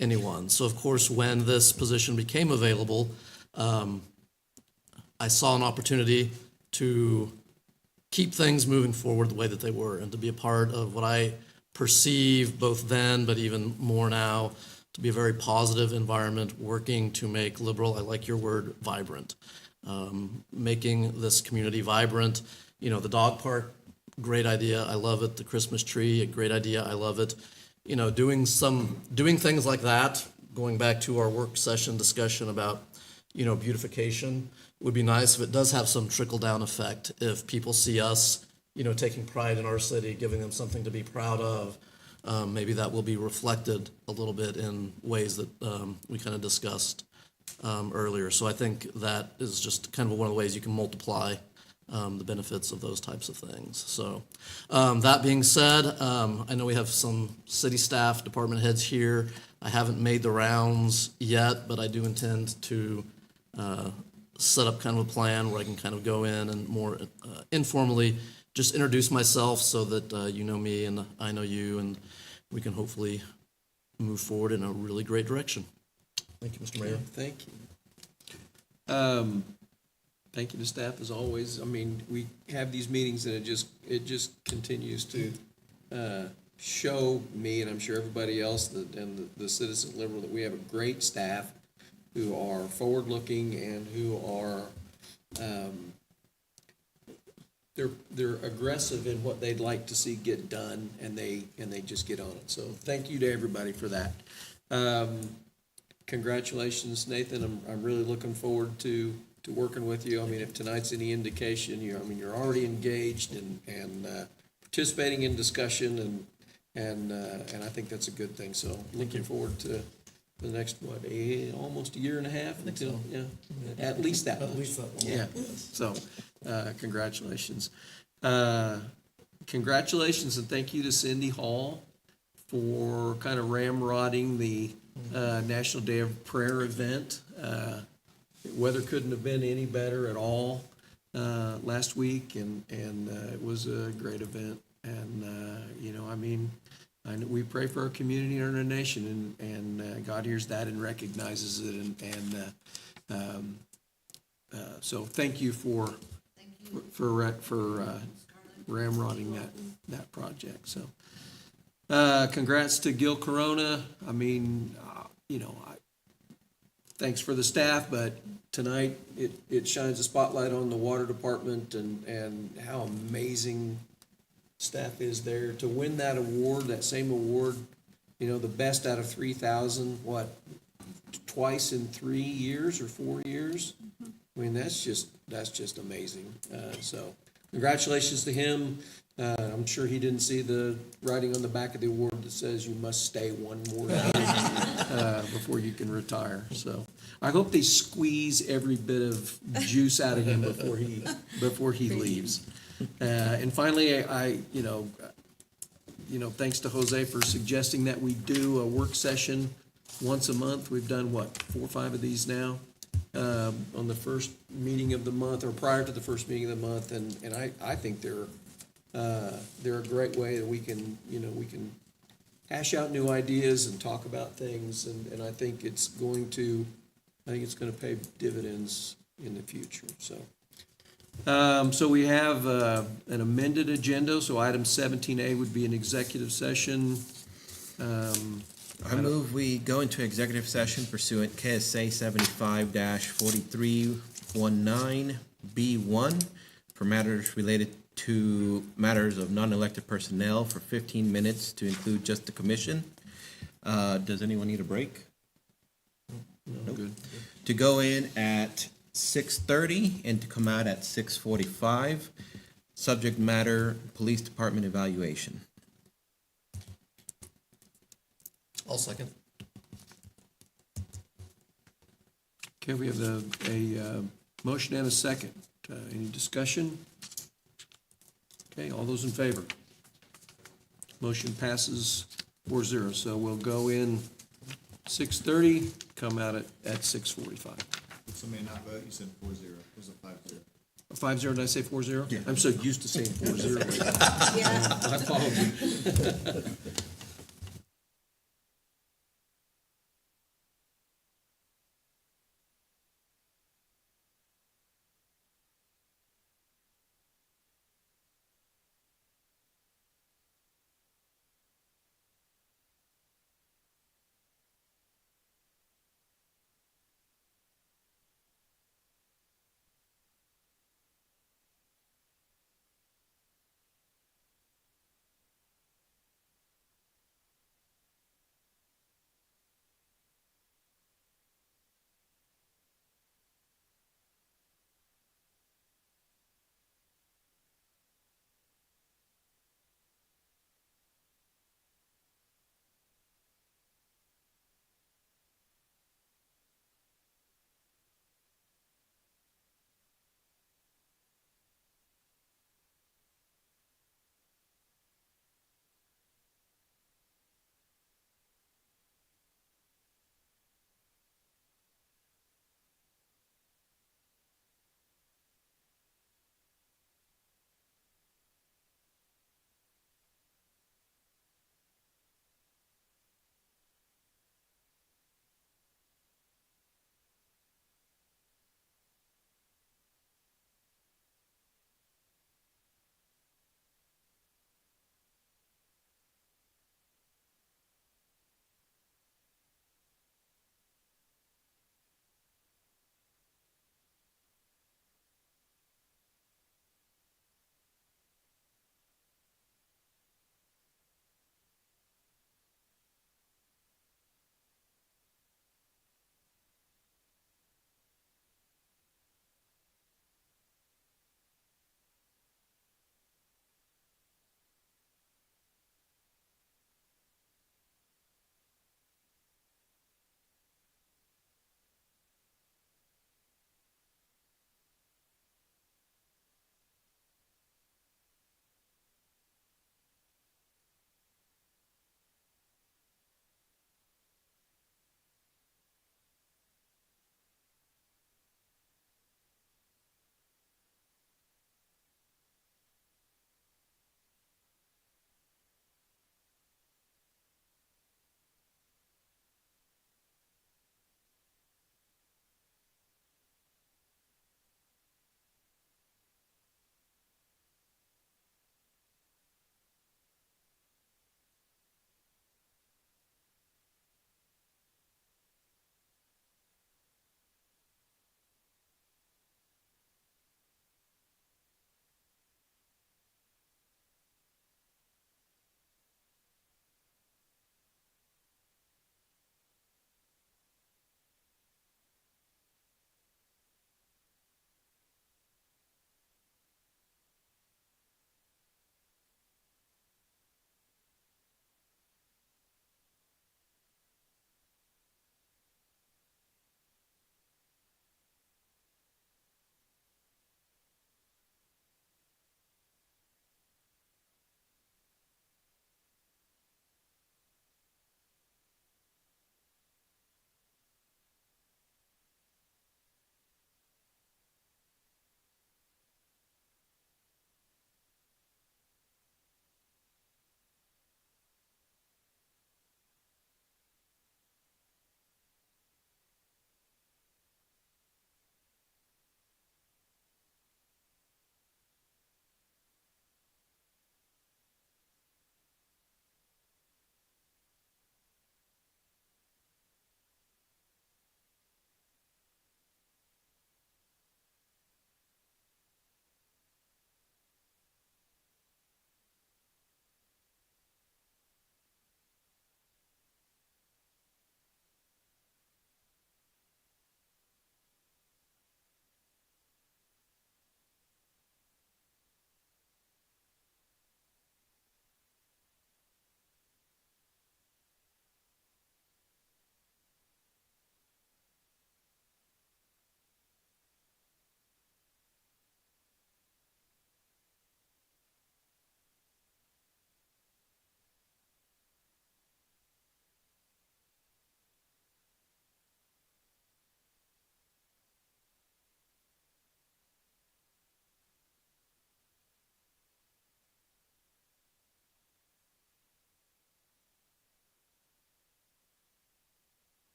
anyone. So, of course, when this position became available, I saw an opportunity to keep things moving forward the way that they were, and to be a part of what I perceive both then, but even more now, to be a very positive environment, working to make Liberal, I like your word, vibrant. Making this community vibrant. The dog park, great idea, I love it. The Christmas tree, a great idea, I love it. Doing things like that, going back to our work session discussion about, beautification, would be nice if it does have some trickle-down effect. If people see us, taking pride in our city, giving them something to be proud of, maybe that will be reflected a little bit in ways that we kind of discussed earlier. So I think that is just kind of one of the ways you can multiply the benefits of those types of things. So that being said, I know we have some city staff, department heads here. I haven't made the rounds yet, but I do intend to set up kind of a plan where I can kind of go in and more informally just introduce myself so that you know me and I know you, and we can hopefully move forward in a really great direction. Thank you, Mr. Mayor. Thank you. thank you to staff as always. I mean, we have these meetings and it just continues to show me, and I'm sure everybody else and the citizen liberal, that we have a great staff who are forward-looking and who are, they're aggressive in what they'd like to see get done, and they just get on it. So thank you to everybody for that. Congratulations, Nathan. I'm really looking forward to working with you. I mean, if tonight's any indication, you're already engaged and participating in discussion, and I think that's a good thing. So looking forward to the next, almost a year and a half until, at least that much. At least that long. Yeah, so, congratulations. Congratulations and thank you to Cindy Hall for kind of ramrodding the National Day of Prayer event. Weather couldn't have been any better at all last week, and it was a great event. And, I know we pray for our community and our nation, and God hears that and recognizes it. So thank you for ramrodding that project. So congrats to Gil Corona. I mean, thanks for the staff, but tonight it shines a spotlight on the water department and how amazing staff is there to win that award, that same award, the best out of 3,000, twice in 3 years or 4 years? I mean, that's just amazing. So congratulations to him. I'm sure he didn't see the writing on the back of the award that says you must stay one more year before you can retire. So I hope they squeeze every bit of juice out of him before he leaves. And finally, thanks to Jose for suggesting that we do a work session once a month. We've done 4 or 5 of these now on the first meeting of the month or prior to the first meeting of the month, and I think they're a great way that we can hash out new ideas and talk about things, and I think it's going to pay dividends in the future. So we have an amended agenda. So item 17A would be an executive session. I move we go into executive session pursuant KSA 75-4319B1 for matters related to matters of non-elected personnel for 15 minutes to include just the commission. Does anyone need a break? No, good. To go in at 6:30 and to come out at 6:45. Subject matter, police department evaluation. I'll second. Okay, we have a motion and a second. Any discussion? Okay, all those in favor? Motion passes 4-0. So we'll go in 6:30, come out at 6:45. Somebody not vote, you said 4-0, it was a 5-0. 5-0, did I say 4-0? Yeah. I'm so used to saying 4-0. I apologize.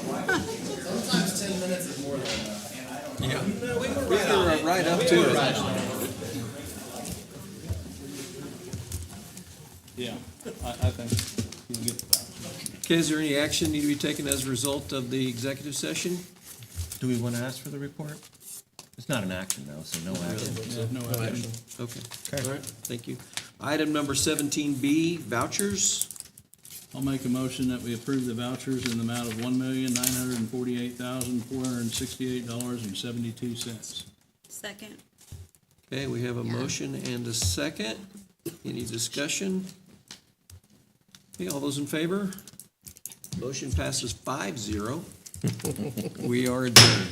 Sometimes 10 minutes is more than enough. Yeah. We're right up to it. Yeah, I think you can get the voucher. Okay, is there any action need to be taken as a result of the executive session? Do we want to ask for the report? It's not an action though, so no action. Yeah, no action. Okay, all right, thank you. Item number 17B, vouchers. I'll make a motion that we approve the vouchers in the amount of $1,948,468.72. Second. Okay, we have a motion and a second. Any discussion? Okay, all those in favor? Motion passes 5-0. We are adjourned.